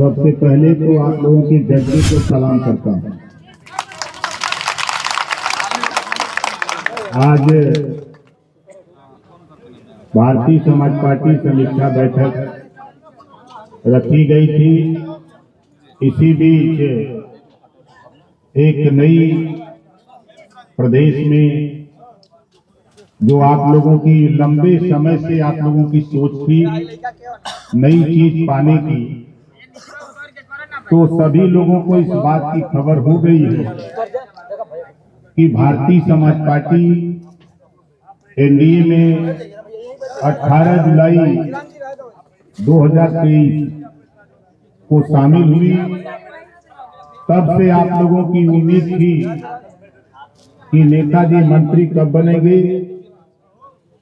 सबसे पहले तो आप लोगों के जज्बे को सलाम करता हूं। आज भारतीय समाज पार्टी समीक्षा बैठक रखी गई थी। इसी बीच एक नई प्रदेश में जो आप लोगों की लंबे समय से आप लोगों की सोच थी नई चीज पाने की, तो सभी लोगों को इस बात की खबर हो गई है कि भारतीय समाज पार्टी एनडीए में 18 जुलाई 2023 को शामिल हुई। तब से आप लोगों की उम्मीद थी कि नेताजी मंत्री कब बनेंगे,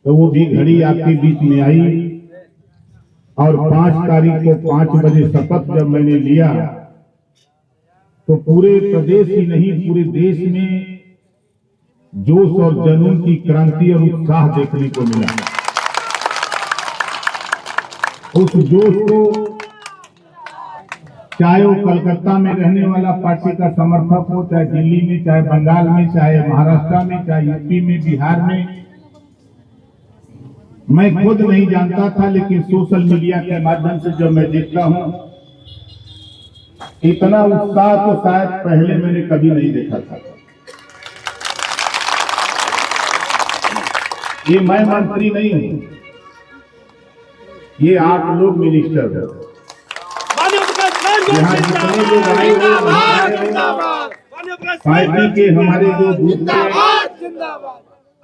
तो वो भी घड़ी आपके बीच में आई और 5 तारीख को 5 बजे शपथ जब मैंने लिया तो पूरे प्रदेश ही नहीं पूरे देश में जोश और जुनून की क्रांति और उत्साह देखने को मिला। उस जोश को चाहे वो कलकत्ता में रहने वाला पार्टी का समर्थक हो, चाहे दिल्ली में, चाहे बंगाल में, चाहे महाराष्ट्र में, चाहे यूपी में, बिहार में, मैं खुद नहीं जानता था, लेकिन सोशल मीडिया के माध्यम से जब मैं देखता हूं इतना उत्साह तो शायद पहले मैंने कभी नहीं देखा था। ये मैं मंत्री नहीं हूं, ये आप लोग मिनिस्टर हो। यहाँ जितने लोग आए पार्टी के हमारे जो बूथ के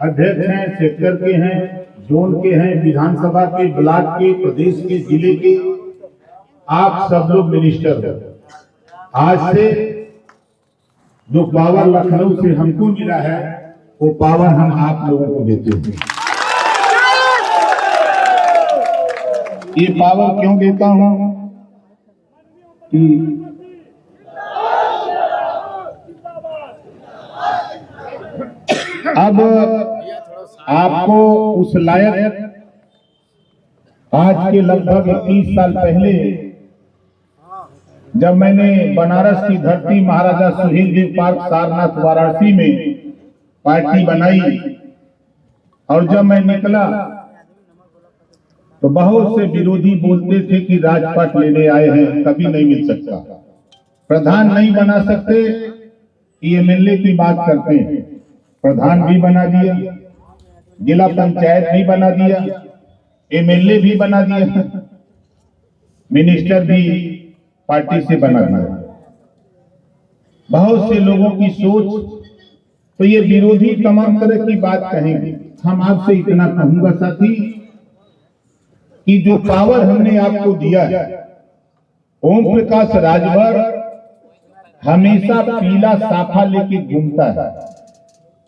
अध्यक्ष हैं, सेक्टर के हैं, जोन के हैं, विधानसभा के, ब्लॉक के, प्रदेश के, जिले के, आप सब लोग मिनिस्टर हो। आज से जो पावर लखनऊ से हमको मिला है वो पावर हम आप लोगों को देते हैं। ये पावर क्यों देता हूं कि अब आपको उस लायक आज के लगभग 21 साल पहले जब मैंने बनारस की धरती महाराजा सुहेलदेव पार्क सारनाथ वाराणसी में पार्टी बनाई और जब मैं निकला तो बहुत से विरोधी बोलते थे कि राजपाट लेने आए हैं, कभी नहीं मिल सकता, प्रधान नहीं बना सकते, एमएलए की बात करते हैं। प्रधान भी बना दिया, जिला पंचायत भी बना दिया, एमएलए भी बना दिया, मिनिस्टर भी पार्टी से बना दिया। बहुत से लोगों की सोच, तो ये विरोधी तमाम तरह की बात कहेंगे। हम आपसे इतना कहूंगा साथी कि जो पावर हमने आपको दिया है, ओम प्रकाश राजभर हमेशा पीला साफा लेके घूमता है।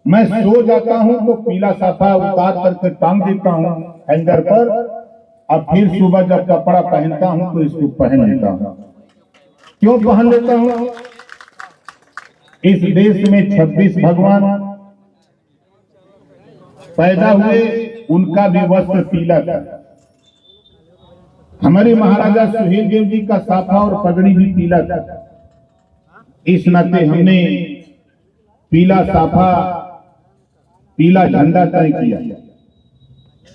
मैं सो जाता हूं तो पीला साफा उतार करके टांग देता हूं हैंगर पर, और फिर सुबह जब कपड़ा पहनता हूं तो इसको पहन लेता हूं। क्यों पहन लेता हूं? इस देश में 26 भगवान पैदा हुए, उनका भी वस्त्र पीला था। हमारे महाराजा सुहेलदेव जी का साफा और पगड़ी भी पीला था। इस नाते हमने पीला साफा, पीला झंडा तय किया।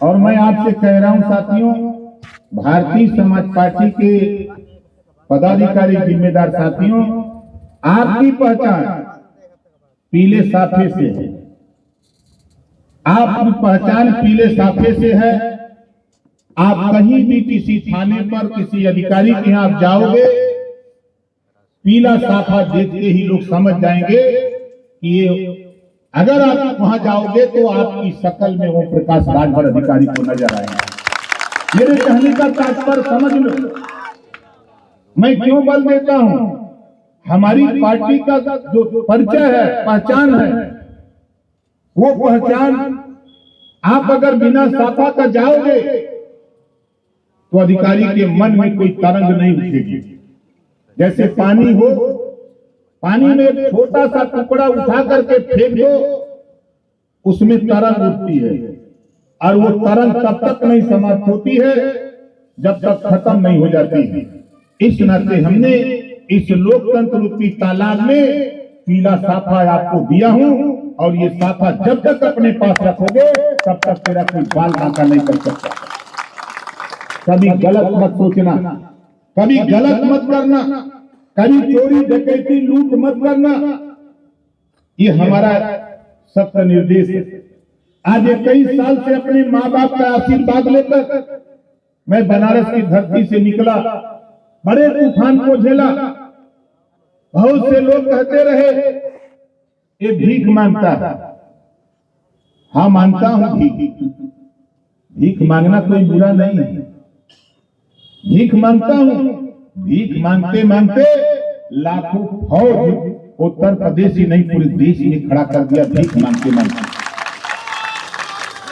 और मैं आपसे कह रहा हूं साथियों, भारतीय समाज पार्टी के पदाधिकारी, जिम्मेदार साथियों, आपकी पहचान पीले साफे से है। आपकी पहचान पीले साफे से है। आप कहीं भी किसी थाने पर किसी अधिकारी के यहाँ आप जाओगे, पीला साफा देख के ही लोग समझ जाएंगे कि ये, अगर आप वहां जाओगे तो आपकी शक्ल में ओम प्रकाश राजभर अधिकारी को नजर आएंगे। मेरे कहने का तात्पर्य समझ लो। मैं क्यों बल देता हूं? हमारी पार्टी का जो परिचय है, पहचान है, वो पहचान आप अगर बिना साफा का जाओगे तो अधिकारी के मन में कोई तरंग नहीं उठेगी। जैसे पानी हो, पानी में एक छोटा सा टुकड़ा उठा करके फेंक दो, उसमें तरंग उठती है, और वो तरंग तब तक नहीं समाप्त होती है जब तक खत्म नहीं हो जाती है। इस नाते हमने इस लोकतंत्र रूपी तालाब में पीला साफा आपको दिया हूं, और ये साफा जब तक अपने पास रखोगे तब तक तेरा कोई बाल बांका नहीं कर सकता। कभी गलत मत सोचना, कभी गलत मत करना, कभी चोरी डकैती लूट मत करना। ये हमारा सत्य निर्देश है। आज 21 साल से अपने माँ बाप का आशीर्वाद लेकर मैं बनारस की धरती से निकला, बड़े तूफान को झेला। बहुत से लोग कहते रहे ये भीख मांगता है। हाँ, मानता हूं भीख मांगना कोई बुरा नहीं है, भीख मांगता हूं। भीख मांगते मांगते लाखों फौज उत्तर प्रदेश ही नहीं पूरे देश में खड़ा कर दिया, भीख मांगते मांगते।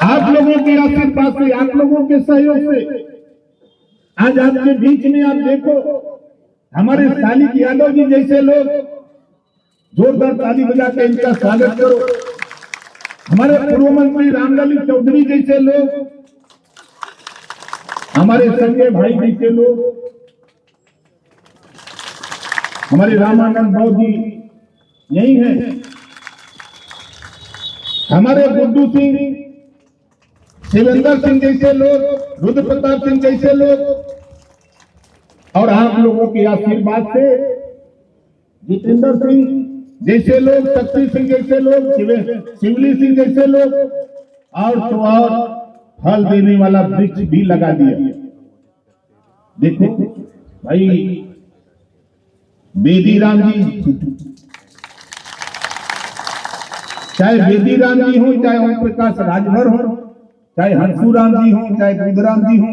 आप लोगों के आशीर्वाद से, आप लोगों के सहयोग से आज आपके बीच में आप देखो, हमारे शालिक यादव जी जैसे लोग, जोरदार ताली बजा के इनका स्वागत करो। हमारे पूर्व मंत्री रामललित चौधरी जैसे लोग, हमारे संजय भाई जैसे लोग, हमारे रामानंद भाव जी यही हैं, हमारे गुड्डू सिंह, शिवेंद्र सिंह जैसे लोग, रुद्र प्रताप सिंह जैसे लोग, और आप लोगों के आशीर्वाद से जितेंद्र सिंह जैसे लोग, शक्ति सिंह जैसे लोग, शिवली सिंह जैसे लोग, और तो और फल देने वाला वृक्ष भी लगा दिया। देखो भाई, बेदी राम जी, चाहे बेदी राम जी हो, चाहे ओम प्रकाश राजभर हो, चाहे हंसू राम जी हो, चाहे बुद्धराम जी हो,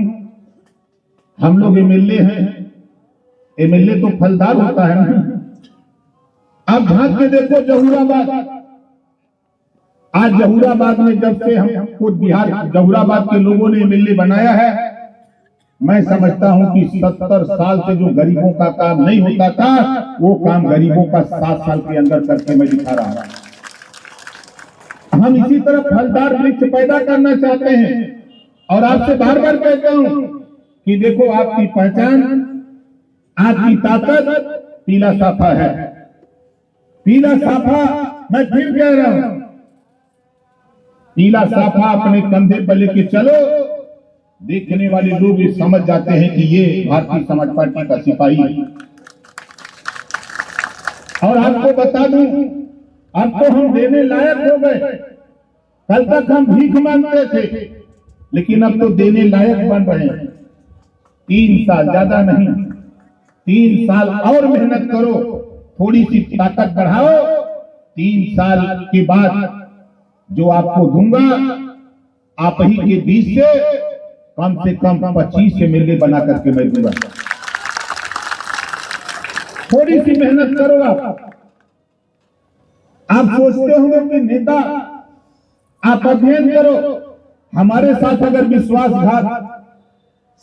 हम लोग एमएलए हैं। एमएलए तो फलदार होता है ना। अब झांक के देखो जहूराबाद, आज जहूराबाद में जब से हमको बिहार जहूराबाद के लोगों ने एमएलए बनाया है, मैं समझता हूं कि 70 साल से जो गरीबों का काम नहीं होता था, वो काम गरीबों का 7 साल के अंदर करके मैं दिखा रहा हूं। हम इसी तरह फलदार वृक्ष पैदा करना चाहते हैं, और आपसे बार बार कहता हूं कि देखो, आपकी पहचान, आपकी ताकत पीला साफा है। पीला साफा, मैं फिर कह रहा हूं, पीला साफा अपने कंधे पर लेके चलो, देखने वाले लोग ये समझ जाते हैं कि ये भारतीय समाज पार्टी का सिपाही है। और आपको बता दूं, अब तो हम देने लायक हो गए। कल तक हम भीख मांगते थे, लेकिन अब तो देने लायक बन रहे हैं। 3 साल, ज्यादा नहीं, 3 साल और मेहनत करो, थोड़ी सी ताकत बढ़ाओ। 3 साल के बाद जो आपको दूंगा, आप ही के बीच से कम 25 एमएलए बना करके मैं दूंगा। थोड़ी सी मेहनत करो। आप सोचते होंगे कि नेता, आप अध्ययन करो। हमारे साथ अगर विश्वासघात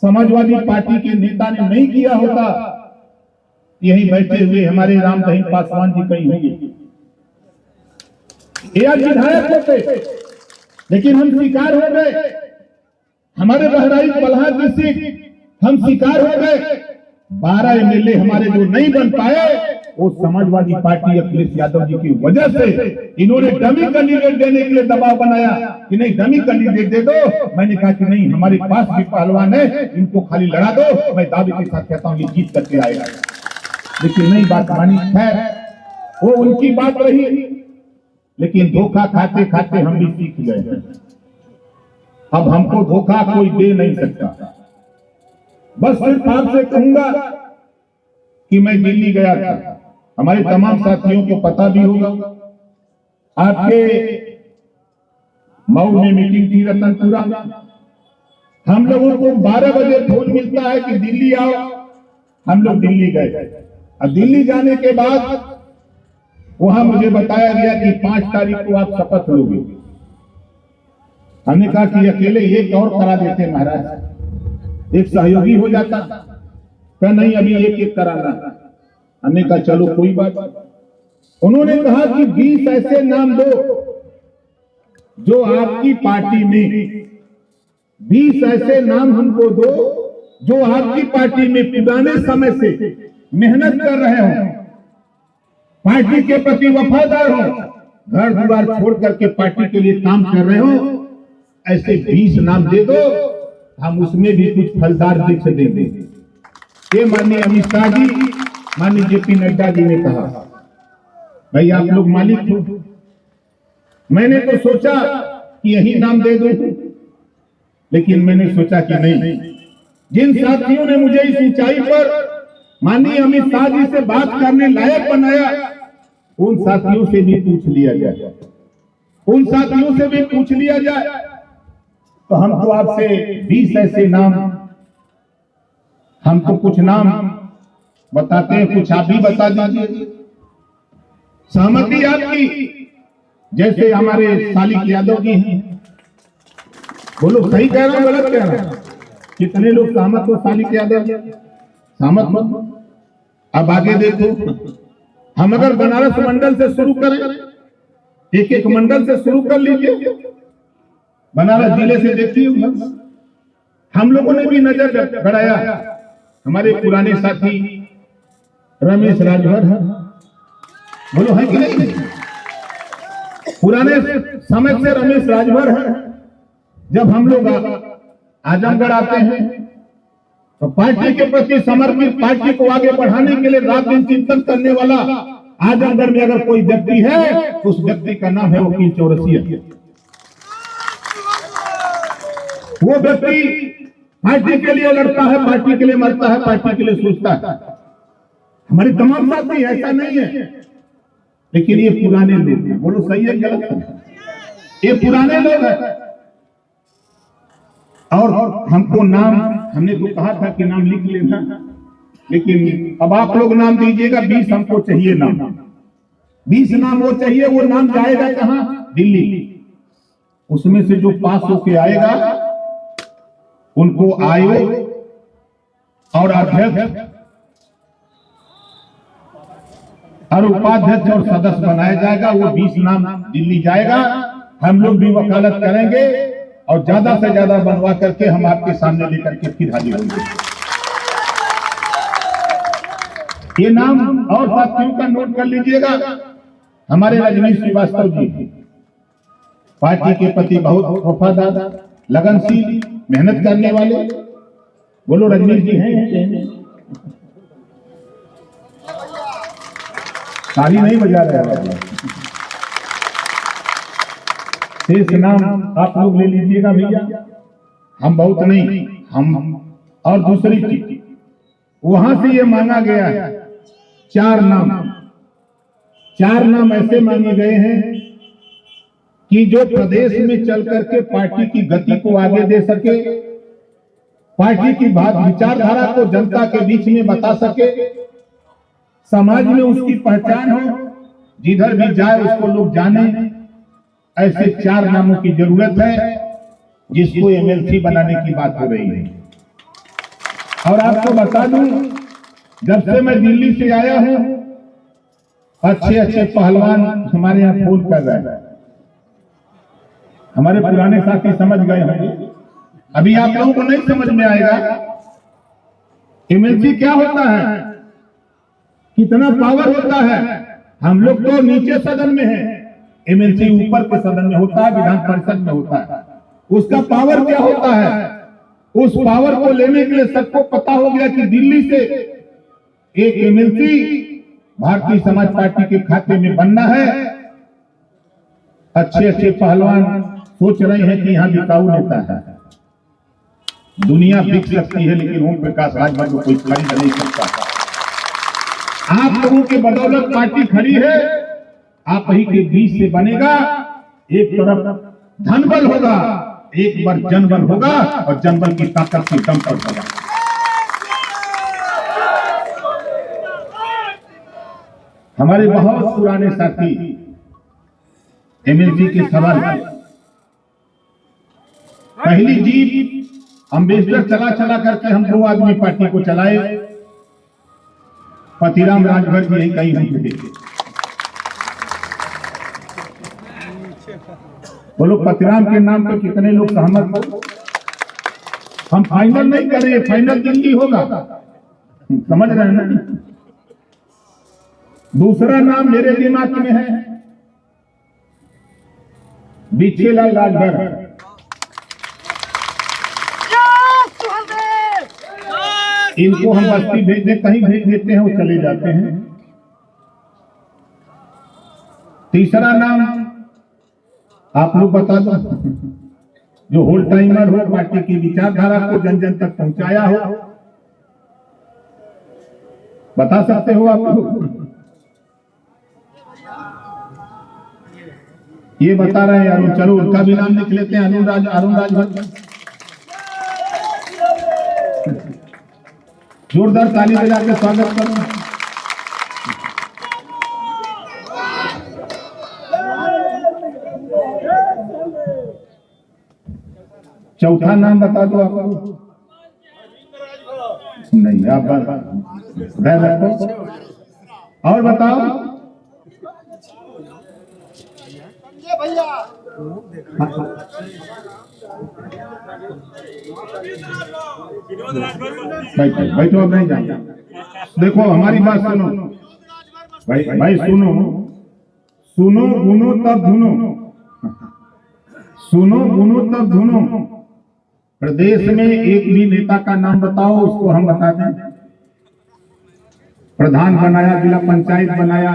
समाजवादी पार्टी के नेता ने नहीं किया होता, यही बैठे हुए हमारे राम रहीम पासवान जी कहीं होंगे, या विधायक होते, लेकिन हम शिकार हो गए। हमारे बहराइच बलहा की सीट हम शिकार हो गए। 12 एमएलए हमारे जो नहीं बन पाए, वो समाजवादी पार्टी अखिलेश यादव जी की वजह से। इन्होंने डमी कैंडिडेट देने के लिए दबाव बनाया कि नहीं, डमी कैंडिडेट दे दो। मैंने कहा कि नहीं, हमारे पास भी पहलवान है, इनको खाली लड़ा दो। मैं दावे के साथ कहता हूं ये जीत करके आएगा, लेकिन नहीं बात मानी। खैर, वो उनकी बात रही, लेकिन धोखा खाते खाते हम भी सीख गए। अब हमको धोखा कोई दे नहीं सकता। बस सिर्फ आपसे कहूंगा कि मैं दिल्ली गया था, हमारे तमाम साथियों को पता भी होगा। आपके मऊ में मीटिंग थी रतनपुरा में। हम लोगों को 12 बजे फोन मिलता है कि दिल्ली आओ। हम लोग दिल्ली गए। अब दिल्ली जाने के बाद वहां मुझे बताया गया कि 5 तारीख को आप शपथ लोगे। हमने कहा कि अकेले एक और करा देते महाराज, एक सहयोगी हो जाता। क्या नहीं, अभी एक एक कराना। हमने कहा चलो कोई बात। उन्होंने कहा कि 20 ऐसे नाम दो जो आपकी पार्टी में, 20 ऐसे नाम हमको दो जो आपकी पार्टी में पुराने समय से मेहनत कर रहे हो, पार्टी के प्रति वफादार हो, घर द्वार छोड़ करके पार्टी के लिए काम कर रहे हो, ऐसे 20 नाम दे दो, हम उसमें भी कुछ फलदार वृक्ष देंगे। ये माननीय अमित शाह जी, माननीय जेपी नड्डा जी ने कहा, भाई आप लोग मालिक हो। मैंने तो सोचा कि यही नाम दे दूं, लेकिन मैंने सोचा कि नहीं, जिन साथियों ने मुझे इस ऊंचाई पर माननीय अमित शाह जी से बात करने लायक बनाया, उन साथियों से भी पूछ लिया जाए, उन साथियों से भी पूछ लिया जाए। तो हम तो आपसे 20 ऐसे नाम, हम तो कुछ नाम बताते हैं, कुछ आप भी बता दीजिए। सहमति आपकी? जैसे हमारे सालिक यादव जी हैं, बोलो सही कह रहा हूं गलत कह रहा हूं? कितने लोग सहमत हो सालिक यादव? सहमत मत। अब आगे देखो, हम अगर बनारस मंडल से शुरू करें, एक एक मंडल से शुरू कर लीजिए, बनारस जिले से देखिए। हम लोगों ने भी नजर गड़ाया, हमारे पुराने साथी रमेश राजभर है, बोलो है कि नहीं? पुराने समय से रमेश राजभर है। जब हम लोग आजमगढ़ आते हैं तो पार्टी के प्रति समर्पित, पार्टी को आगे बढ़ाने के लिए रात दिन चिंतन करने वाला आजमगढ़ में अगर कोई व्यक्ति है तो उस व्यक्ति का नाम है वकील चौरसिया। वो व्यक्ति पार्टी के लिए लड़ता है, पार्टी के लिए मरता है, पार्टी के लिए सोचता है। हमारे तमाम साथी ऐसा नहीं है, लेकिन ये पुराने लोग हैं। बोलो सही है गलत है? ये पुराने लोग हैं। और हमको नाम, हमने तो कहा था कि नाम लिख लेना, लेकिन अब आप लोग नाम दीजिएगा। 20 हमको चाहिए नाम, 20 नाम वो चाहिए। वो नाम जाएगा कहां? दिल्ली। उसमें से जो पास होके आएगा उनको आयोग और अध्यक्ष और उपाध्यक्ष और सदस्य बनाया जाएगा। वो 20 नाम दिल्ली जाएगा। हम लोग भी वकालत करेंगे और ज्यादा से ज्यादा बनवा करके हम आपके सामने लेकर के फिर हाजिर होंगे। ये नाम और साथियों का नोट कर लीजिएगा। हमारे रजनीश श्रीवास्तव जी पार्टी के प्रति बहुत वफादार, लगनशील, मेहनत करने वाले। बोलो रजनीश जी हैं? ताली नहीं बजा रहे। शेष नाम आप लोग ले लीजिएगा भैया, हम बहुत नहीं। हम और दूसरी चीज, वहां से ये मांगा गया है 4 नाम। 4 नाम ऐसे मांगे गए हैं कि जो प्रदेश में चल करके पार्टी की गति को आगे दे सके, पार्टी की बात विचारधारा को जनता के बीच में बता सके, समाज में उसकी पहचान हो, जिधर भी जाए उसको लोग जाने। ऐसे 4 नामों की जरूरत है, जिसको एमएलसी बनाने की बात हो रही है। और आपको बता दूं, जब से मैं दिल्ली से आया हूं, अच्छे अच्छे पहलवान हमारे यहाँ फोन कर रहे हैं। हमारे पुराने साथी समझ गए होंगे, अभी आप लोगों को नहीं समझ में आएगा एमएलसी क्या होता है, कितना पावर होता है। हम लोग तो नीचे सदन में हैं, एमएलसी ऊपर के सदन में होता है, विधान परिषद में होता है। उसका पावर क्या होता है, उस पावर को लेने के लिए सबको पता हो गया कि दिल्ली से एक एमएलसी भारतीय समाज पार्टी के खाते में बनना है। अच्छे अच्छे पहलवान सोच रहे हैं कि यहाँ बिकाऊ नेता है। दुनिया बिक सकती है, लेकिन ओम प्रकाश राजभर को कोई खरीद नहीं सकता। आप लोगों के बदौलत पार्टी खड़ी है। आप ही के बीच से बनेगा। एक तरफ धनबल होगा, एक बार जनबल होगा, और जनबल की ताकत से दम पर होगा। हमारे बहुत पुराने साथी एमएलसी के सवाल, पहली जीप अम्बेसडर चला चला करके हम 2 आदमी पार्टी को चलाए। पतिराम राजभर जी यही कहीं होंगे। बोलो पतिराम के नाम पर कितने लोग सहमत हो? हम फाइनल नहीं कर रहे, फाइनल दिल्ली होगा, समझ रहे हैं ना। दूसरा नाम मेरे दिमाग में है बिछेलाल राजभर। इनको हम बस्ती भेजने कहीं भेज देते हैं, वो चले जाते हैं। तीसरा नाम आप लोग बता दो, जो होल टाइमर हो, पार्टी की विचारधारा को जन जन तक पहुंचाया हो, बता सकते हो आप लोग? ये बता रहे हैं अरुण, चलो उनका भी नाम लिख लेते हैं, अरुण राजभर। जोरदार ताली बजा के स्वागत करो। चौथा नाम बता दो आप। नहीं, आप रखो और बताओ। बैठो, अब नहीं जाना। देखो हमारी बात सुनो भाई सुनो, सुनो गुनो तब धुनो, सुनो गुनो तब धुनो। प्रदेश में एक भी नेता का नाम बताओ, उसको हम बता दें। प्रधान बनाया, जिला पंचायत बनाया,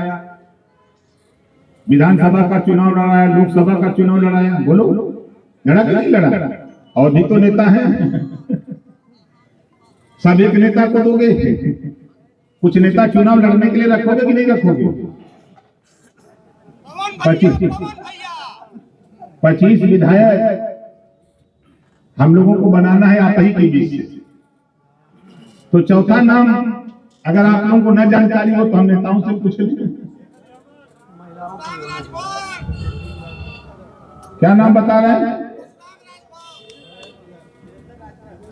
विधानसभा का चुनाव लड़ाया, लोकसभा का चुनाव लड़ाया, बोलो लड़ा कि नहीं लड़ा? और भी तो नेता हैं, सब एक नेता को दोगे? कुछ नेता चुनाव लड़ने के लिए रखोगे कि नहीं रखोगे? 25 विधायक हम लोगों को बनाना है आप ही के बीच से। तो चौथा नाम अगर आप लोगों को न जानकारी हो तो हम नेताओं से पूछ लेंगे। क्या नाम बता रहे हैं?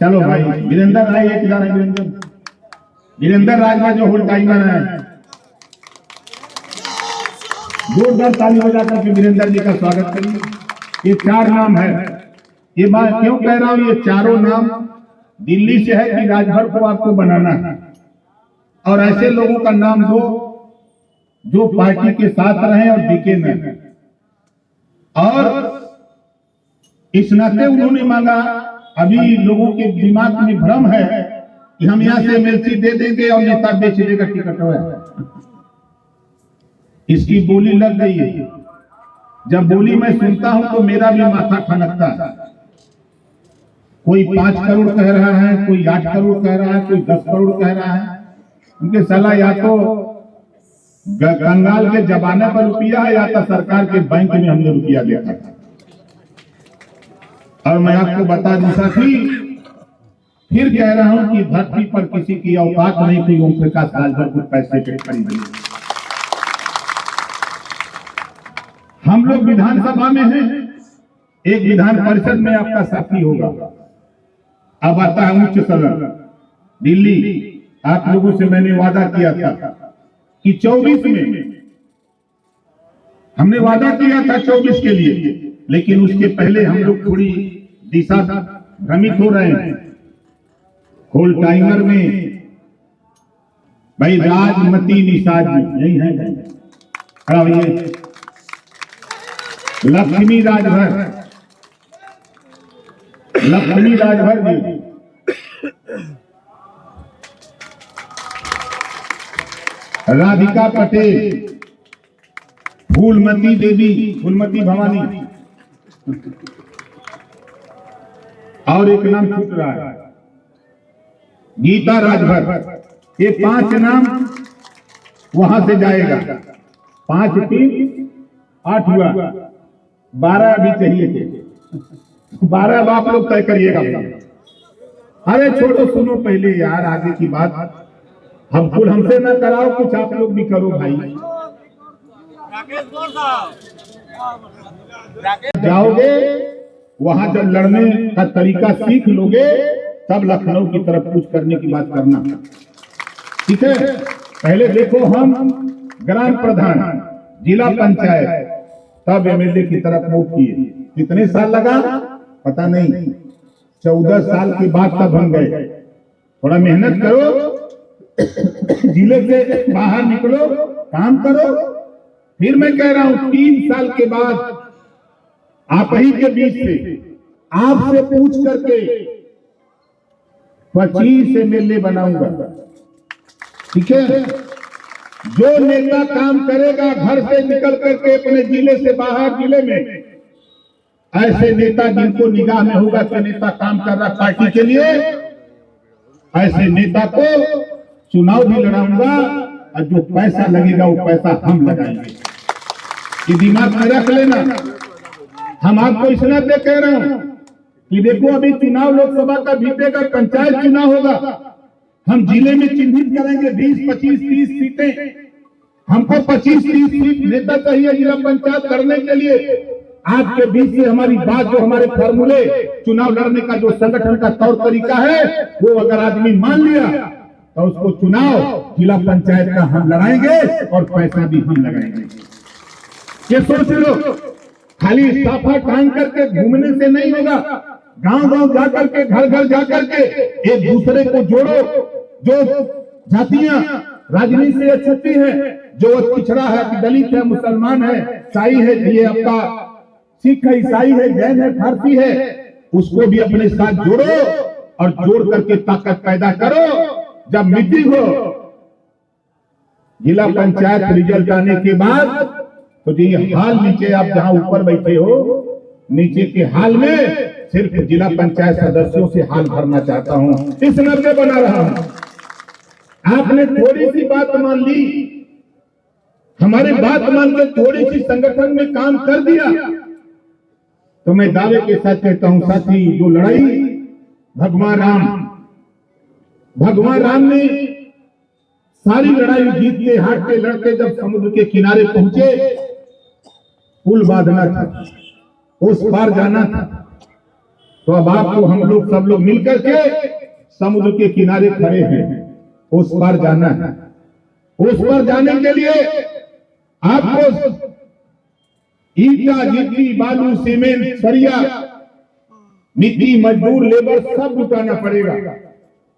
चलो भाई, वीरेंद्र राय एक है, वीरेंद्र राजभर जो होल टाइमर है, जोरदार ताली बजा करके वीरेंद्र जी का स्वागत करिए। ये 4 नाम है। ये बात क्यों कह रहा हूं, ये चारों नाम दिल्ली से है कि राजभर को आपको बनाना है, और ऐसे लोगों का नाम दो जो पार्टी के साथ रहे और बिके न। और इस नाते उन्होंने मांगा, अभी लोगों के दिमाग में भ्रम है कि हम यहां से एमएलसी दे देंगे और नेता बेच देगा टिकट है। इसकी बोली लग गई है। जब बोली मैं सुनता हूं तो मेरा भी माथा ठनकता है। कोई 5 करोड़ कह रहा है, कोई 8 करोड़ कह रहा है, कोई 10 करोड़ कह रहा है। उनके सलाह या तो कंगाल के जमाने पर रुपया है, या तो सरकार के बैंक में हमने रुपया देखा था। और मैं आपको बता दूं साथी, फिर कह रहा हूं कि धरती पर किसी की औकात नहीं थी ओम प्रकाश राजभर को पैसे पे खरीदने। हम लोग विधानसभा में हैं, एक विधान परिषद में आपका साथी होगा। अब आता है उच्च सदन दिल्ली। आप लोगों से मैंने वादा किया था कि 24 में हमने वादा किया था 24 के लिए, लेकिन उसके पहले हम लोग थोड़ी दिशा भ्रमित हो रहे हैं। होल टाइमर में भाई राजमती निषाद जी यही है, खड़ा होइए। लक्ष्मी राजभर, लक्ष्मी राजभर जी, राधिका पटेल, फूलमती देवी, फूलमती भवानी, और एक नाम छूट रहा है, गीता राजभर। ये 5 नाम वहां से जाएगा। 5 3 8 हुआ, 12 अभी चाहिए थे। 12 अब आप लोग तय करिएगा। अरे छोड़ो, सुनो पहले यार आगे की बात। हमसे ना कराओ, कुछ आप लोग भी करो भाई। जाओगे वहां जब लड़ने का तरीका सीख लोगे, तब लखनऊ की तरफ कुछ करने की बात करना, ठीक है? पहले देखो हम ग्राम प्रधान, जिला पंचायत, तब एमएलए की तरफ मूव किए। कितने साल लगा पता नहीं, 14 साल के बाद तब हम गए। थोड़ा मेहनत करो, जिले से बाहर निकलो, काम करो। फिर मैं कह रहा हूं 3 साल के बाद आप ही के बीच से आपसे पूछ करके 25 MLA बनाऊंगा, ठीक है। जो नेता काम करेगा घर से निकल करके अपने जिले से बाहर जिले में, ऐसे नेता जिनको निगाह में होगा कि नेता काम कर रहा पार्टी के लिए, ऐसे नेता को चुनाव भी लड़ाऊंगा और जो पैसा लगेगा वो पैसा हम लगाएंगे। ये दिमाग में रख लेना। हम आपको इसलिए पे कह रहा हूं कि देखो अभी चुनाव लोकसभा का बीतेगा, पंचायत चुनाव होगा, हम जिले में चिन्हित करेंगे 20, 25, 30 सीटें। हमको 25, 30 सीट नेता चाहिए जिला पंचायत करने के लिए। आपके बीच से हमारी बात, जो हमारे फॉर्मूले चुनाव लड़ने का जो संगठन का तौर तरीका है, वो अगर आदमी मान लिया तो उसको चुनाव जिला पंचायत का हम लड़ाएंगे और पैसा भी हम लगाएंगे। ये सोच लो, खाली साफा टांग करके घूमने से नहीं होगा। गांव गांव जाकर के, घर घर जाकर के एक दूसरे को जोड़ो। जो जातियां राजनीति से छुट्टी है, जो पिछड़ा है, दलित है, मुसलमान है, ईसाई है, ये आपका सिख है, ईसाई है, जैन है, फारसी है, उसको भी अपने साथ जोड़ो और जोड़ करके ताकत पैदा करो। जब मीटिंग हो जिला पंचायत रिजल्ट आने के बाद, तो ये हाल नीचे आप जहां ऊपर बैठे हो, नीचे के हाल में सिर्फ जिला पंचायत सदस्यों से हाल भरना चाहता हूं, इस नजर बना रहा हूं। आपने थोड़ी सी बात मान ली, हमारी बात मान के थोड़ी सी संगठन में काम कर दिया, तो मैं दावे के साथ कहता हूं साथी, जो लड़ाई भगवान राम ने सारी लड़ाई जीतते हारते लड़ते जब समुद्र के किनारे पहुंचे, पुल बांधना था, उस पार जाना था, तो अब आपको हम लोग सब लोग मिलकर के समुद्र के किनारे खड़े हैं, उस पार जाना है। उस पार जाने के लिए आपको ईटा, गिट्टी, बालू, सीमेंट, सरिया, मिट्टी, मजदूर, लेबर सब जुटाना पड़ेगा,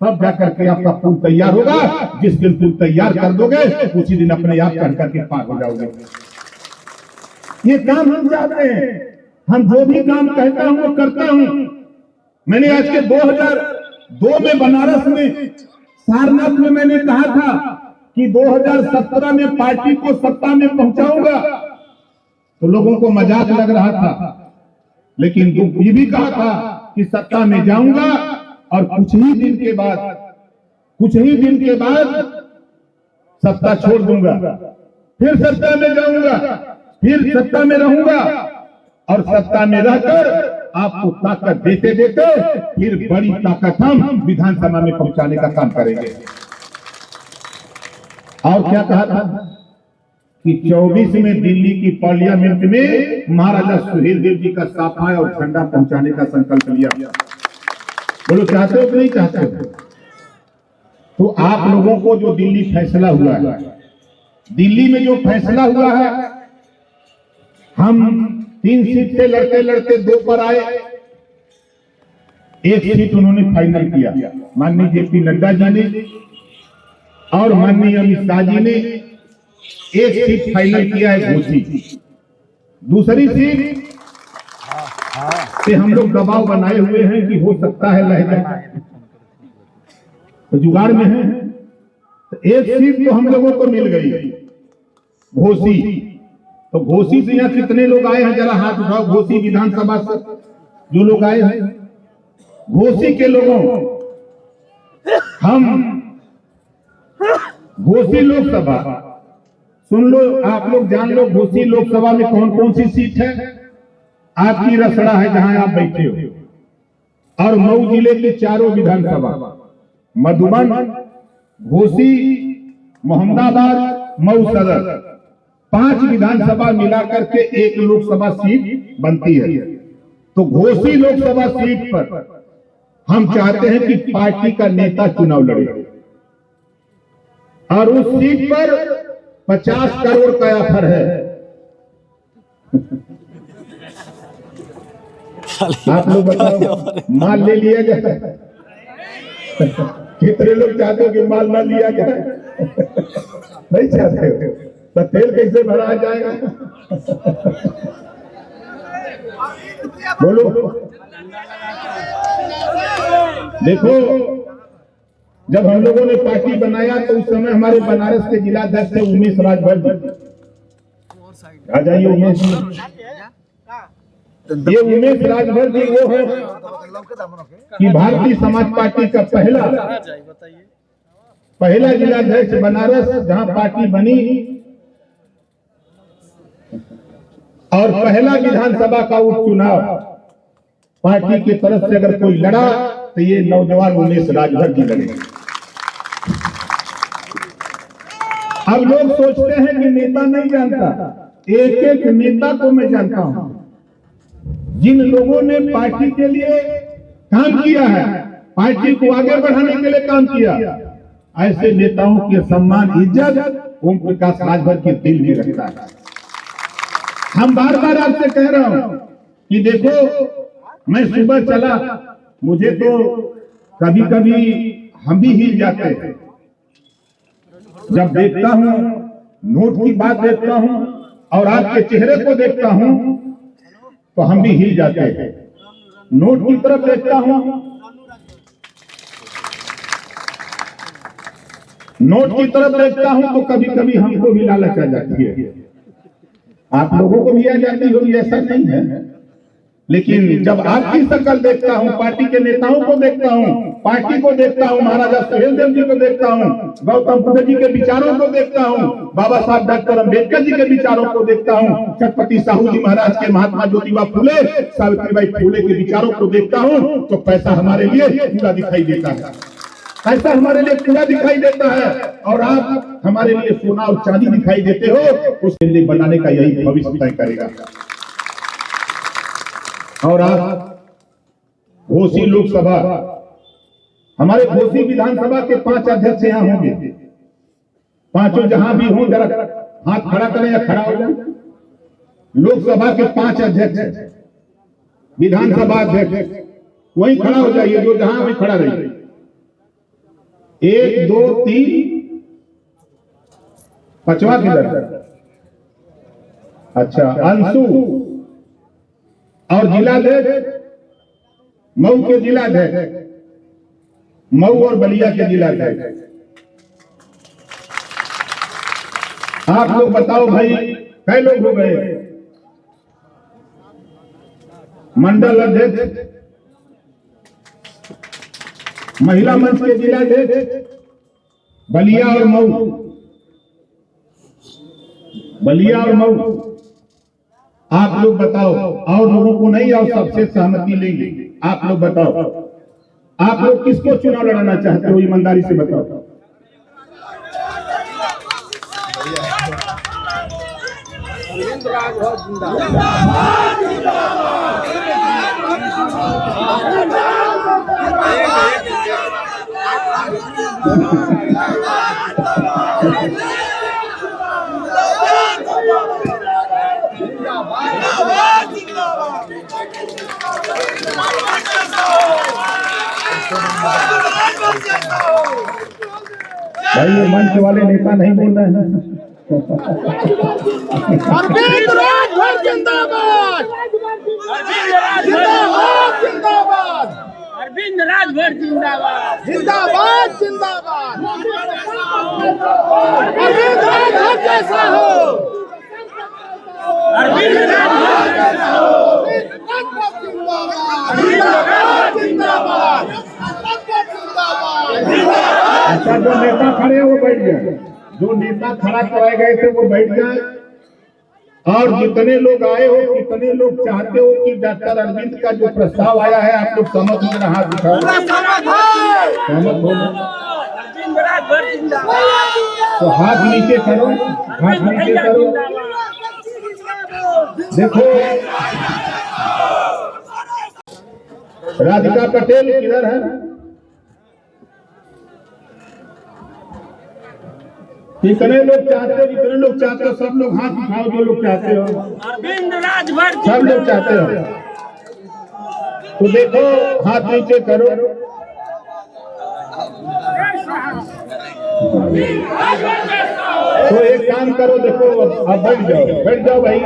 तब जाकर के आपका पुल तैयार होगा। जिस दिन पुल तैयार कर दोगे उसी दिन अपने आप चढ़ करके पार हो जाओगे। ये काम हम चाहते हैं। हम जो भी काम कहता हूं वो करता हूं। मैंने आज के 2002 में बनारस में सारनाथ में मैंने कहा था कि 2017 में पार्टी को सत्ता में पहुंचाऊंगा, तो लोगों को मजाक लग रहा था, लेकिन ये भी कहा था कि सत्ता में जाऊंगा और कुछ ही दिन के बाद सत्ता छोड़ दूंगा, फिर सत्ता में जाऊंगा, फिर सत्ता में रहूंगा और सत्ता में रहकर आपको ताकत देते देते फिर बड़ी ताकत हम विधानसभा में पहुंचाने का काम करेंगे। और क्या कहा था कि 24 में दिल्ली की पार्लियामेंट में महाराजा सुहेलदेव जी का साफा और झंडा पहुंचाने का संकल्प लिया। बोलो चाहते हो कि नहीं चाहते हो? तो आप लोगों को जो दिल्ली फैसला हुआ है, दिल्ली में जो फैसला हुआ है, हम 3 सीट से लड़ते लड़ते 2 पर आए, 1 सीट उन्होंने फाइनल किया। माननीय जेपी नड्डा जी ने और माननीय अमित शाह जी ने 1 सीट फाइनल किया है घोसी। दूसरी सीट से हम लोग दबाव बनाए हुए हैं कि हो सकता है लहजा, तो जुगाड़ में है। तो 1 सीट तो हम लोगों को मिल गई घोसी। तो घोसी से यहाँ कितने लोग आए हैं, जरा हाथ उठाओ। घोसी विधानसभा से जो लोग आए हैं, घोसी के लोगों, हम घोसी लोकसभा सुन लो, आप लोग जान लो घोसी लोकसभा में कौन कौन सी सीट है। आपकी रसड़ा है जहां आप बैठे हो, और मऊ जिले की 4 विधानसभा, मधुबन, घोसी, मोहम्मदाबाद, मऊ सदर, 5 विधानसभा मिलाकर के 1 लोकसभा सीट बनती है। तो घोसी लोकसभा सीट पर हम चाहते हैं कि पार्टी का नेता चुनाव लड़े, और उस सीट पर 50 करोड़ का ऑफर है। आप लोग बताओ, माल ले लिया जाए? कितने लोग चाहते हो कि माल ना लिया जाए? नहीं चाहते हो तो तेल कैसे भरा जाएगा? बोलो। देखो, जब हम लोगों ने पार्टी बनाया तो उस समय हमारे बनारस के जिला अध्यक्ष थे उमेश राजभर जी। आ जाइए उमेश जी। ये उमेश राजभर जी वो है कि भारतीय समाज पार्टी का पहला जिलाध्यक्ष बनारस, जहां पार्टी बनी, और पहला विधानसभा का उपचुनाव पार्टी की तरफ से अगर कोई लड़ा तो ये नौजवान उमेश राजभर जी लड़े। अब लोग सोचते हैं कि नेता नहीं जानता, एक एक नेता को मैं जानता हूं। जिन लोगों ने पार्टी के लिए काम किया है, पार्टी को आगे बढ़ाने के लिए काम किया, ऐसे नेताओं के सम्मान इज्जत ओम प्रकाश राजभर के दिल में रखता है। हम बार बार आपसे कह रहा हूं कि देखो, मैं सुबह चला, मुझे तो कभी कभी हम भी हिल जाते हैं जब देखता हूं, नोट की बात देखता हूं और आपके चेहरे को देखता हूं तो हम भी हिल जाते हैं। नोट की तरफ देखता हूं, नोट की तरफ देखता हूं तो कभी कभी हमको भी लालच आ जाती है। आप लोगों को भी आ जाती होगी, ऐसा नहीं है। लेकिन जब आपकी शक्ल देखता हूं, पार्टी के नेताओं को देखता हूं, पार्टी को देखता हूं, महाराजा सुहेलदेव जी को देखता हूं, गौतम बुद्ध जी के विचारों को देखता हूं, बाबा साहब डॉक्टर अम्बेडकर जी के विचारों को देखता हूं, छत्रपति साहू जी महाराज के, महात्मा ज्योतिबा फुले, सावित्रीबाई फुले के विचारों को देखता हूं तो पैसा हमारे लिए पूरा दिखाई देता है। पैसा हमारे लिए पूरा दिखाई देता है और आप हमारे लिए सोना और चांदी दिखाई देते हो। उस दिल्ली बनाने का यही भविष्य तय करेगा। और आप घोसी लोकसभा, हमारे घोसी विधानसभा के 5 अध्यक्ष यहाँ होंगे। पांचों जहां भी हों जरा हाथ खड़ा करें या खड़ा हो जाए। लोकसभा के 5 अध्यक्ष, विधानसभा अध्यक्ष, वही खड़ा हो जाइए जो जहां भी खड़ा रहिए। 1 2 3, पांचवा किधर? अच्छा, अंशु। और जिलाध्यक्ष मऊ के जिलाध्यक्ष, मऊ और बलिया के जिलाध्यक्ष। आप लोग बताओ भाई, कई लोग हो गए? मंडल अध्यक्ष, महिला मंच के जिलाध्यक्ष, बलिया और मऊ, बलिया और मऊ। आप लोग बताओ, और लोगों को नहीं, और सबसे सहमति लेंगे। आप लोग बताओ, आप लोग किसको चुनाव लड़ाना चाहते हो? ईमानदारी से बताओ। भाई ये मंच वाले नेता नहीं बोल रहे हैं। अरविंद राजभर जिंदाबाद, जिंदाबाद जिंदाबाद, अरविंद राजभर जिंदाबाद, जिंदाबाद जिंदाबाद, अरविंद राजभर जैसा हो, अरविंद राजभर जैसा हो, जिंदाबाद जिंदाबाद, अच्छा, जो नेता खड़े हैं वो बैठ जाए, जो नेता खड़ा कराए गए थे वो बैठ जाए। और जितने लोग आए हो, कितने लोग चाहते हो कि डॉक्टर अरविंद का जो प्रस्ताव आया है, आप लोग समझ में हाथ उठाओ। सहमत हो तो हाथ नीचे करो, हाथ नीचे करो। देखो, राधिका पटेल किधर है? कितने लोग चाहते हो? जितने लोग चाहते हो सब लोग हाथ उठाओ, जो लोग चाहते हो। अरविंद राजभर सब लोग चाहते हो। तो देखो, हाथ नीचे करो। तो एक काम करो, देखो अब बैठ जाओ भाई,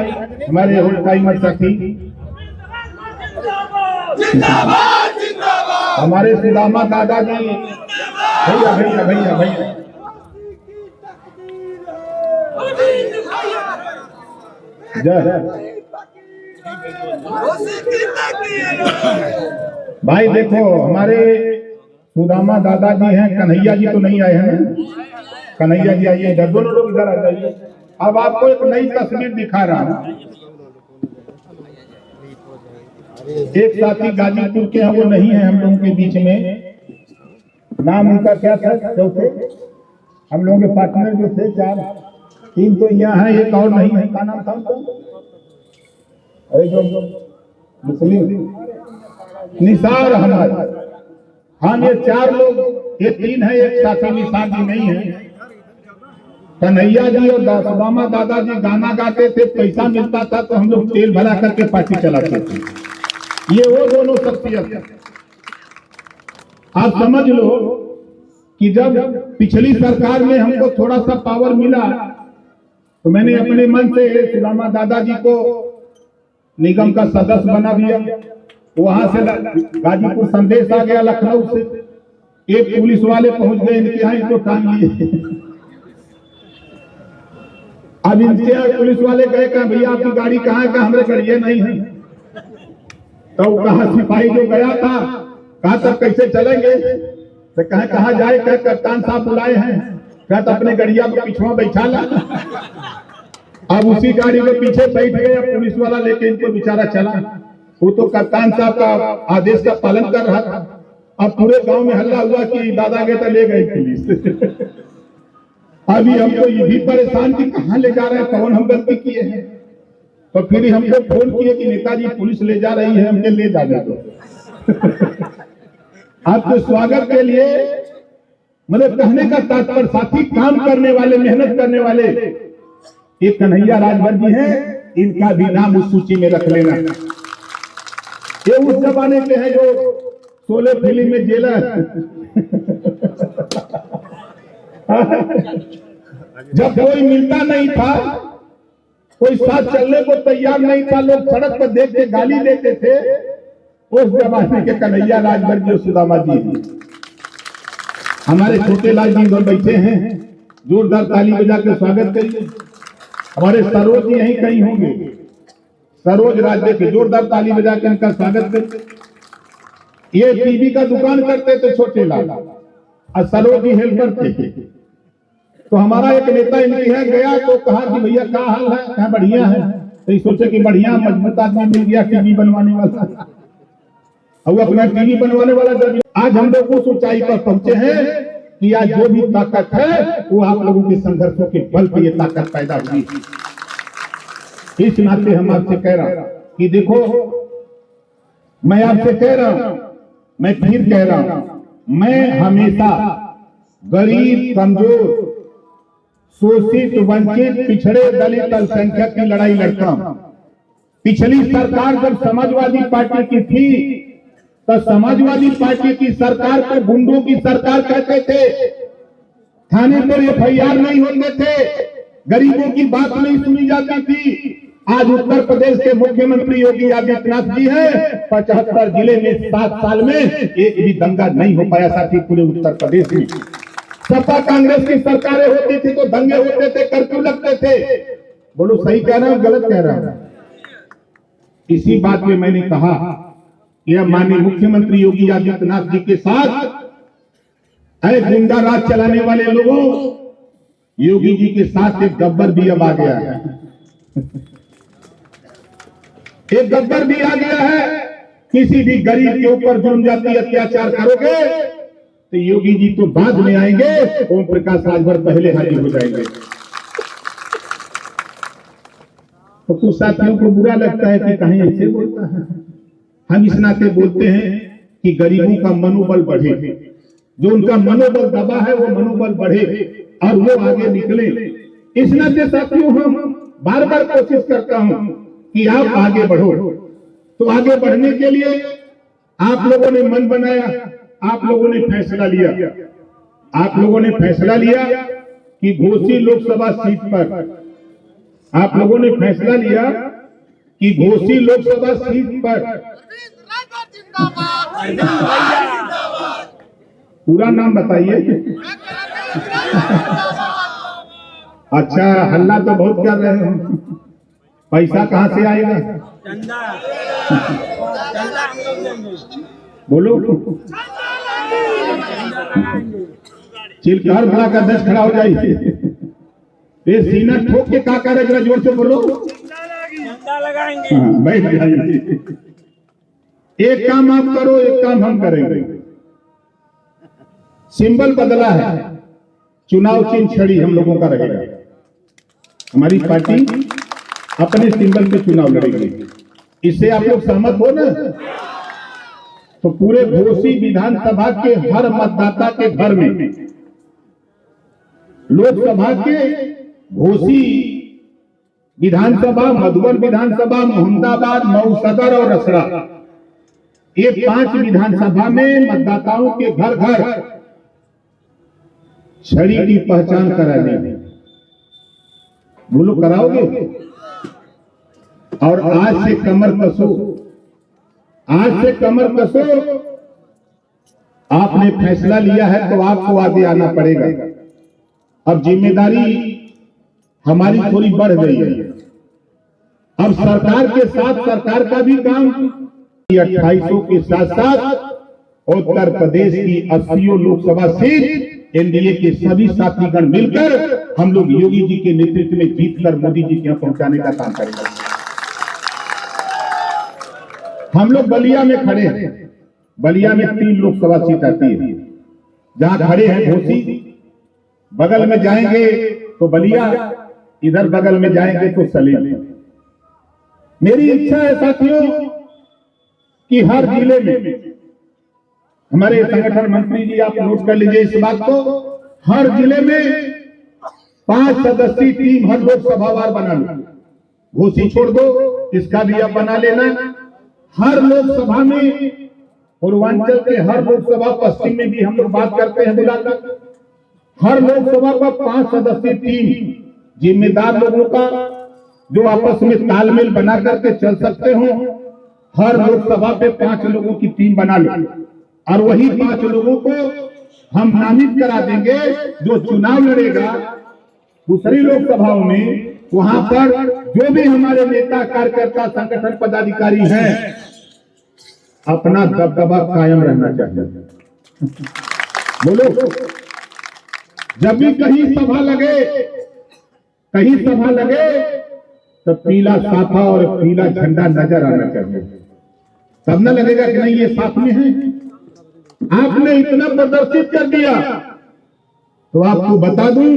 हमारे होल्ड टाइमर साथी। जिंदाबाद जिंदाबाद हमारे सुदामा दादाजी, भैया भैया भैया भैया, जय भाई। देखो हमारे सुदामा दादाजी हैं, कन्हैया जी तो नहीं आए हैं ना? कन्हैया जी आइए इधर, दोनों लोग इधर आ जाइए। अब आपको एक नई तस्वीर दिखा रहा हूं। एक साथी गाजीपुर के हैं, वो नहीं है हम लोगों के बीच में। नाम उनका क्या था? चौथे हम लोगों के पार्टनर जो थे, 3 तो यहाँ है, एक और नहीं है। क्या नाम था उनका? अरे जो मुस्लिम निसार अहमद। हम ये 4 लोग, ये 3 है, एक साथी निसार जी नहीं है। कन्हैया जी और सुदामा दादाजी गाना गाते थे, पैसा मिलता था तो हम लोग तेल भरा करके पार्टी चलाते थे। ये वो दोनों शख्सियत। आप समझ लो कि जब पिछली सरकार में हमको थोड़ा सा पावर मिला तो मैंने अपने मन से सुदामा दादाजी को निगम का सदस्य बना दिया। वहां से गाजीपुर संदेश आ गया लखनऊ से, एक पुलिस वाले पहुंच गए इनके यहाँ, इनको टांग लिए। अब इनके यहाँ पुलिस वाले गए, कहा भैया आपकी गाड़ी कहाँ है? कहा हमारे गाड़ी नहीं है। तो कहा सिपाही जो गया था, कहा तब कैसे चलेंगे? तो कहा जाए? कह कप्तान साहब बुलाए हैं। कहा तो अपने गड़िया को पिछुआ बैठा ला। अब उसी गाड़ी में पीछे बैठ गए, पुलिस वाला लेके इनको बेचारा चला। वो तो कप्तान साहब का आदेश का पालन कर रहा था। अब पूरे गांव में हल्ला हुआ कि दादा के तो ले गई पुलिस। अभी हमको ये भी परेशान कि कहाँ ले जा रहे हैं, कौन हम गलती किए हैं। तो फिर हमको फोन किए कि नेताजी पुलिस ले जा रही है, हमने ले जाने दो। आपके स्वागत के लिए, मतलब कहने का तात्पर्य साथी, काम करने वाले, मेहनत करने वाले ये कन्हैया राजभर जी हैं, इनका भी नाम उस सूची में रख लेना। ये उस जमाने के हैं जो 16 फिल्म में जेलर। जब कोई मिलता नहीं था, कोई साथ चलने को तैयार नहीं था, लोग सड़क पर देख के गाली देते थे, उस जमाने के कन्हैया राजभर जी और सुदामा जी। हमारे छोटे लाल जी इधर बैठे हैं, जोरदार ताली बजा के स्वागत करिए। हमारे सरोज जी यहीं कहीं होंगे, सरोज राज के जोरदार ताली बजा के इनका स्वागत करिए। ये टीवी का दुकान करते थे छोटे लाल, और सरोज जी हेल्पर थे। तो हमारा एक नेता इनके यहाँ गया तो कहा कि भैया क्या हाल है? कहा बढ़िया है। तो सोचे कि बढ़िया मजबूत आदमी मिल गया टीवी बनवाने वाला, और अपना टीवी बनवाने वाला। जब आज हम लोग उस ऊंचाई पर पहुंचे हैं कि आज जो भी ताकत है वो आप लोगों के संघर्षों के बल पर ये ताकत पैदा हुई। इस नाते हम आपसे कह रहा हूं कि देखो, मैं आपसे कह रहा हूं, मैं फिर कह रहा हूं, मैं हमेशा गरीब, कमजोर, शोषित, वंचित, पिछड़े, दलित, अल्पसंख्यक की लड़ाई लड़ता हूं। पिछली सरकार जब समाजवादी पार्टी की थी तो समाजवादी पार्टी की सरकार को गुंडों की सरकार कहते थे, थाने पर FIR नहीं होते थे, गरीबों की बात नहीं सुनी जाती थी। आज उत्तर प्रदेश के मुख्यमंत्री योगी आदित्यनाथ जी हैं, 75 जिले में 7 साल में एक भी दंगा नहीं हो पाया साथी पूरे उत्तर प्रदेश में। सपा कांग्रेस की सरकारें होती थी तो दंगे होते थे, कर्फ्यू लगते थे। बोलो सही कह रहा हूं, गलत कह रहा हूं? इसी बात में मैंने कहा, यह माननीय मुख्यमंत्री योगी आदित्यनाथ जी के साथ गुंडा राज चलाने वाले लोगों, योगी जी के साथ एक गब्बर भी अब आ गया है। एक गब्बर भी आ गया है। किसी भी गरीब के ऊपर जुर्म जाति अत्याचार करोगे तो योगी जी तो बाद में आएंगे, ओम प्रकाश राजभर पहले हाजिर हो जाएंगे। तो कुछ साथियों को बुरा लगता है कि कहीं ऐसे बोलता है। हम इस नाते बोलते हैं कि गरीबों का मनोबल बढ़े, जो उनका मनोबल दबा है वो मनोबल बढ़े और वो आगे निकले। इस नाते साथियों हम बार बार कोशिश करता हूं कि आप आगे बढ़ो। तो आगे बढ़ने के लिए आप लोगों ने मन बनाया, आप लोगों ने फैसला लिया, आप लोगों ने फैसला लिया कि घोसी लोकसभा सीट पर, आप लोगों ने फैसला लिया कि घोसी लोकसभा सीट पर, पूरा नाम बताइए। अच्छा, हल्ला तो बहुत कर रहे हो, पैसा कहां से आएगा? बोलो। चिलकार भला का दस खड़ा हो जाइए, ये सीना ठोक के का करे, जरा जोर से बोलो। लगाएंगे, बैठ जाइए। एक काम आप करो, एक काम हम करेंगे। सिंबल बदला है, चुनाव चिन्ह छड़ी हम लोगों का रहेगा। हमारी पार्टी अपने सिंबल पे चुनाव लड़ेगी। इससे आप लोग सहमत हो ना? तो पूरे घोसी विधानसभा के हर मतदाता के घर में, लोकसभा के घोसी विधानसभा, मधुबन विधानसभा, मोहम्मदाबाद, मऊ सदर और रसड़ा, ये 5 विधानसभा में मतदाताओं के घर घर छड़ी की पहचान करानी है। बोलो, कराओगे? और आज से कमर कसो, आज से कमर कसो। आपने फैसला लिया है तो आपको आगे आना पड़ेगा। अब जिम्मेदारी हमारी थोड़ी बढ़ गई है। अब सरकार के साथ सरकार का भी काम, 2800 के साथ साथ उत्तर प्रदेश की 80 लोकसभा सीट एनडीए के सभी साथीगण मिलकर हम लोग योगी जी के नेतृत्व में जीतकर मोदी जी के यहाँ पहुंचाने का काम करेंगे। हम लोग बलिया में खड़े हैं। बलिया में 3 लोकसभा सीट आती है। जहां खड़े हैं घोसी, बगल में जाएंगे तो बलिया, इधर बगल में जाएंगे तो सलीम। मेरी इच्छा है साथियों कि हर जिले में, हमारे संगठन मंत्री जी आप नोट कर लीजिए इस बात को, हर जिले में 5 सदस्यीय टीम हर लोकसभावार बना लो। घोसी छोड़ दो, इसका भी आप बना लेना। हर लोकसभा में, पूर्वांचल के हर लोकसभा, पश्चिम में भी हम लोग बात करते हैं बुलाकर, हर लोकसभा पर 5 सदस्यीय टीम, जिम्मेदार लोगों का, जो आपस में तालमेल बना करके चल सकते हो। हर लोकसभा पे 5 लोगों की टीम बना लो और वही 5 लोगों को हम नामित करा देंगे। जो चुनाव लड़ेगा दूसरी लोकसभाओं में, वहां पर जो भी हमारे नेता कार्यकर्ता संगठन पदाधिकारी हैं, अपना दबदबा कायम रहना चाहिए। बोलो, जब भी कहीं सभा लगे, कहीं सभा लगे तो पीला साफा और पीला झंडा नजर आना चाहिए। तब न लगेगा कि नहीं ये साथ में है। आपने इतना प्रदर्शित कर दिया तो आपको बता दूं,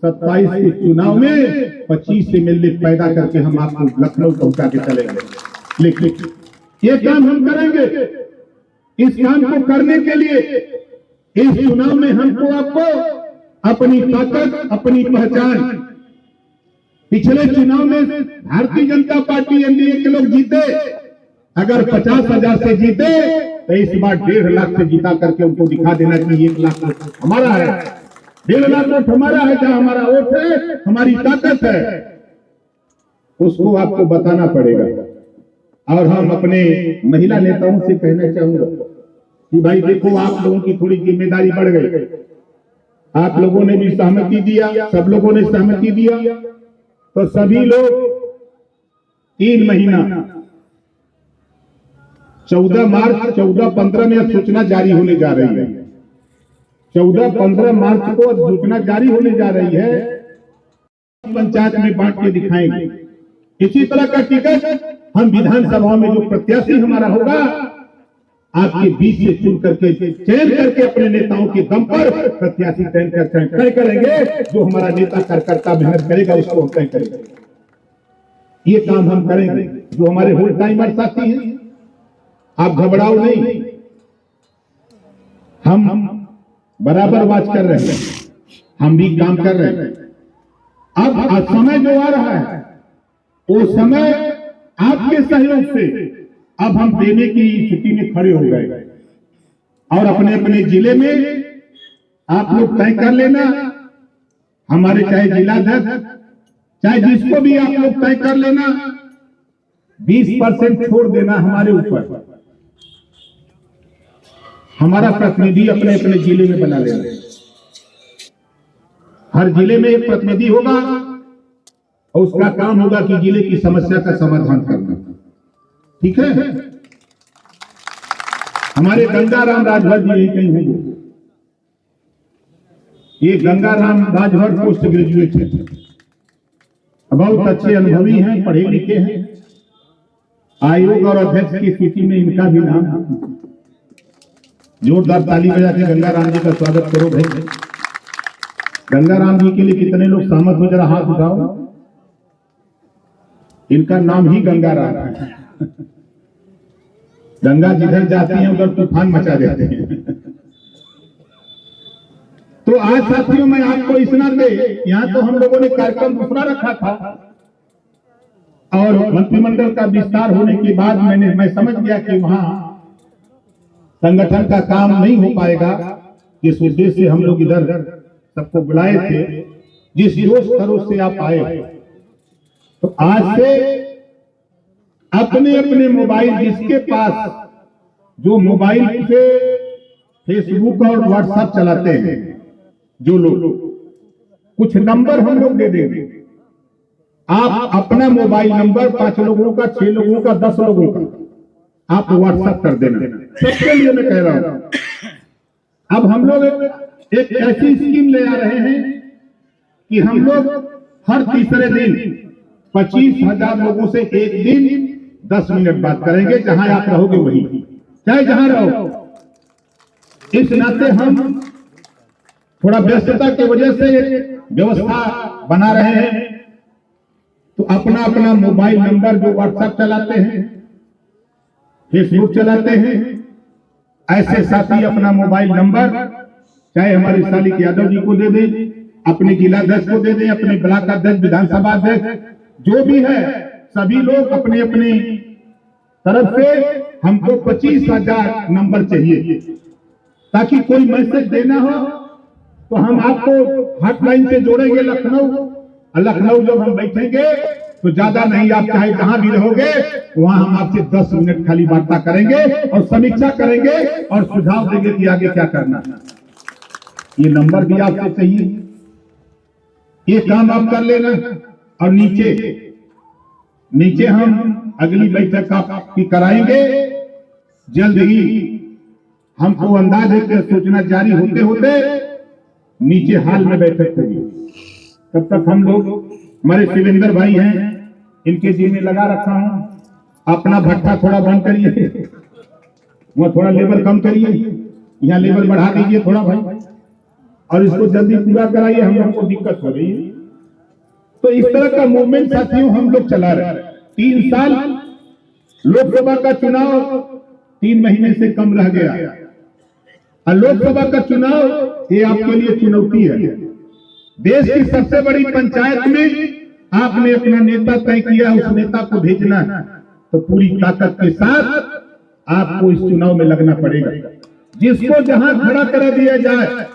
27 के चुनाव में 25 एमएलए पैदा करके हम आपको लखनऊ पहुंचा के चलेंगे। लेकिन ये काम हम करेंगे। इस काम को करने के लिए इस चुनाव में हमको आपको अपनी ताकत, अपनी पहचान, पिछले चुनाव में भारतीय जनता पार्टी एनडीए के लोग जीते, अगर 50,000 से जीते तो इस बार 1.5 लाख से जीता करके उनको दिखा देना कि 1 लाख वोट हमारा है, 1.5 लाख वोट हमारा है। जहां हमारा वोट है, हमारी ताकत है, उसको आपको बताना पड़ेगा। और हम अपने महिला नेताओं से कहना चाहूंगा कि भाई देखो, आप लोगों की थोड़ी जिम्मेदारी बढ़ गई। आप लोगों ने भी सहमति दिया, सब लोगों ने सहमति दिया, तो सभी लोग 3 महीना 14 मार्च 14-15 में सूचना जारी होने जा रही है। 14-15 मार्च को सूचना जारी होने जा रही है। पंचायत में बांट के दिखाएंगे। इसी तरह का टिकट हम विधानसभा में जो प्रत्याशी हमारा होगा, आपके बीच से चुन करके, चयन करके अपने नेताओं के दम पर प्रत्याशी तय करेंगे। जो हमारा नेता कार्यकर्ता मेहनत करेगा उसको हम तय करेंगे। ये काम हम करेंगे। जो हमारे होल्ड टाइमर साथी हैं, आप घबराओ नहीं, हम बराबर वाच कर रहे हैं, हम भी काम कर रहे हैं। अब समय जो आ रहा है, वो समय आपके सहयोग से, अब हम देने की स्थिति में खड़े हो गए और अपने अपने जिले में आप लोग तय कर लेना, हमारे चाहे जिलाध्यक्ष चाहे जिसको भी आप लोग तय कर लेना, 20% छोड़ देना हमारे ऊपर, हमारा प्रतिनिधि अपने अपने जिले में बना लेना। हर जिले में एक प्रतिनिधि होगा और उसका काम होगा कि जिले की समस्या का समाधान करना। ठीक है, हमारे गंगाराम राजभर जी कहीं होंगे, ये गंगाराम राजभर पोस्ट ग्रेजुएट है, बहुत अच्छे अनुभवी हैं, पढ़े लिखे हैं। आयोग और अध्यक्ष की सूची में इनका भी नाम है। जोरदार ताली बजा के गंगाराम जी का स्वागत करो भाई। गंगाराम जी के लिए कितने लोग सहमत हो, जरा हाथ उठाओ। इनका नाम ही गंगाराम है। गंगा जिधर जाती है उधर तूफान मचा देते हैं। तो आज साथियों मैं आपको इस नाते, यहाँ तो हम लोगों ने कार्यक्रम दूसरा रखा था और मंत्रिमंडल का विस्तार होने के बाद मैं समझ गया कि वहां संगठन का काम नहीं हो पाएगा। जिस उद्देश्य से हम लोग इधर सबको बुलाए थे, जिस जोश खरोश से आप आए, तो आज से अपने अपने मोबाइल, जिसके पास जो मोबाइल से फेसबुक और व्हाट्सएप चलाते हैं, जो लोग, कुछ नंबर हम लोग दे देंगे। आप अपना मोबाइल नंबर 5 लोगों का, 6 लोगों का, 10 लोगों का आप व्हाट्सएप कर देना। सबके लिए मैं कह रहा हूं। अब हम लोग एक ऐसी स्कीम ले आ रहे हैं कि हम लोग हर तीसरे दिन 25,000 लोगों से एक दिन 10 मिनट बात करेंगे, जहां आप रहोगे वहीं, चाहे जहां रहो। इस नाते हम थोड़ा व्यस्तता की वजह से व्यवस्था बना रहे हैं। तो अपना अपना मोबाइल नंबर, जो व्हाट्सएप चलाते हैं, फेसबुक चलाते हैं, ऐसे साथी अपना मोबाइल नंबर चाहे हमारे सालिक यादव जी को दे दें, अपने जिलाध्यक्ष को दे दें, अपने ब्लॉक अध्यक्ष, विधानसभा अध्यक्ष, जो भी है, सभी लोग अपने अपने तरफ से हमको 25,000 नंबर चाहिए, ताकि कोई मैसेज देना हो तो हम आपको हॉटलाइन से जोड़ेंगे लखनऊ, और लखनऊ जब हम बैठेंगे तो ज्यादा नहीं, आप चाहे जहां भी रहोगे वहां हम आपसे 10 मिनट खाली वार्ता करेंगे और समीक्षा करेंगे और सुझाव देंगे कि आगे क्या करना है। ये नंबर भी आपसे चाहिए, ये काम आप कर लेना। और नीचे हम अगली बैठक आपकी कराएंगे जल्द ही। हमको अंदाज है कि सूचना जारी होते होते नीचे हाल में बैठक होगी। तब तक हम लोग, हमारे शिवेंद्र भाई हैं, इनके जी में लगा रखा हूं, अपना भट्टा थोड़ा बंद करिए, वहां थोड़ा लेबर कम करिए, यहाँ लेबर बढ़ा दीजिए थोड़ा भाई, और इसको जल्दी पूरा कराइए, हम लोग को दिक्कत हो रही है। तो इस तरह का मूवमेंट साथियों हम लोग चला रहे हैं। 3 साल लोकसभा का चुनाव 3 महीने से कम रह गया, और लोकसभा का चुनाव ये आपके लिए चुनौती है। देश की सबसे बड़ी पंचायत में आपने अपना नेता तय किया, उस नेता को भेजना है, तो पूरी ताकत के साथ आपको इस चुनाव में लगना पड़ेगा। जिसको जहां खड़ा करा दिया जाए,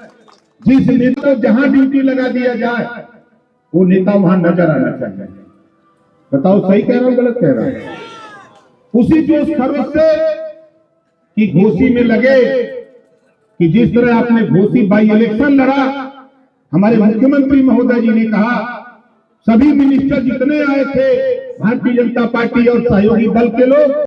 जिस नेता को जहां ड्यूटी लगा दिया जाए, वो नेता वहां नजर आना चाहिए। बताओ सही कह रहा हूं गलत कह रहा हूं? उसी जोश खरोश से कि घोसी में लगे, कि जिस तरह आपने घोसी बाई इलेक्शन लड़ा, हमारे मुख्यमंत्री महोदय जी ने कहा सभी मिनिस्टर जितने आए थे भारतीय जनता पार्टी और सहयोगी दल के लोग